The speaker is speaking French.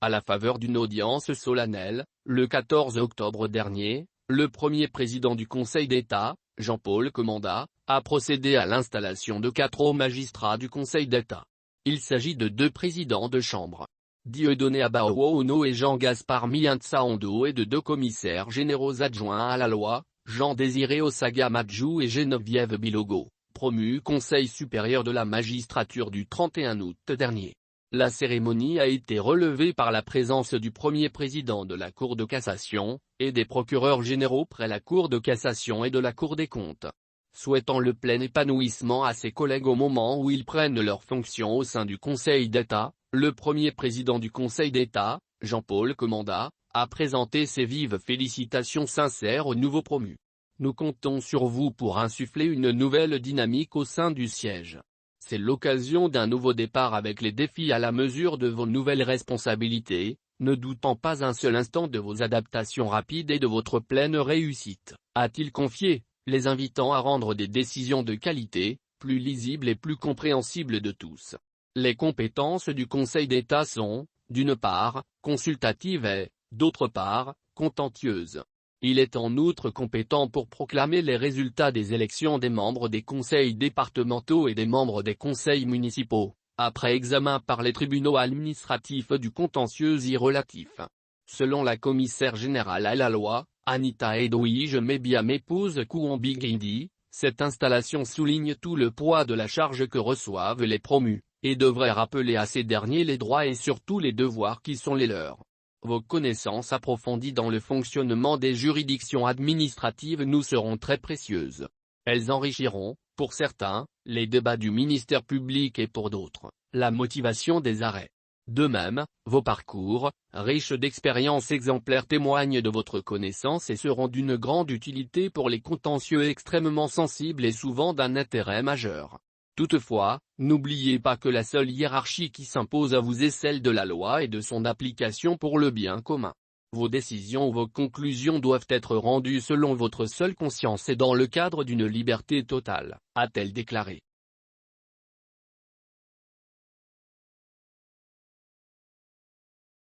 à la faveur d'une audience solennelle, le 14 octobre dernier, le premier président du Conseil d'État, Jean-Paul Comanda, a procédé à l'installation de 4 hauts magistrats du Conseil d'État. Il s'agit de 2 présidents de chambre, Dieudonné Abaono et Jean-Gaspard Miintsa-Ondo, et de 2 commissaires généraux adjoints à la loi, Jean-Désiré Osaga Madjou et Geneviève Bilogo, promus Conseil supérieur de la magistrature du 31 août dernier. La cérémonie a été relevée par la présence du premier président de la Cour de cassation, et des procureurs généraux près la Cour de cassation et de la Cour des comptes. Souhaitant le plein épanouissement à ses collègues au moment où ils prennent leurs fonctions au sein du Conseil d'État, le premier président du Conseil d'État, Jean-Paul Comanda, a présenté ses vives félicitations sincères aux nouveaux promus. Nous comptons sur vous pour insuffler une nouvelle dynamique au sein du siège. C'est l'occasion d'un nouveau départ avec les défis à la mesure de vos nouvelles responsabilités, ne doutant pas un seul instant de vos adaptations rapides et de votre pleine réussite, a-t-il confié, les invitant à rendre des décisions de qualité, plus lisibles et plus compréhensibles de tous. Les compétences du Conseil d'État sont, d'une part, consultatives et, d'autre part, contentieuses. Il est en outre compétent pour proclamer les résultats des élections des membres des conseils départementaux et des membres des conseils municipaux, après examen par les tribunaux administratifs du contentieux y relatif. Selon la commissaire générale à la loi, Anita Edwige Mebiam épouse Kouambi Guindi, cette installation souligne tout le poids de la charge que reçoivent les promus, et devrait rappeler à ces derniers les droits et surtout les devoirs qui sont les leurs. Vos connaissances approfondies dans le fonctionnement des juridictions administratives nous seront très précieuses. Elles enrichiront, pour certains, les débats du ministère public et pour d'autres, la motivation des arrêts. De même, vos parcours, riches d'expériences exemplaires, témoignent de votre connaissance et seront d'une grande utilité pour les contentieux extrêmement sensibles et souvent d'un intérêt majeur. Toutefois, n'oubliez pas que la seule hiérarchie qui s'impose à vous est celle de la loi et de son application pour le bien commun. Vos décisions ou vos conclusions doivent être rendues selon votre seule conscience et dans le cadre d'une liberté totale, a-t-elle déclaré.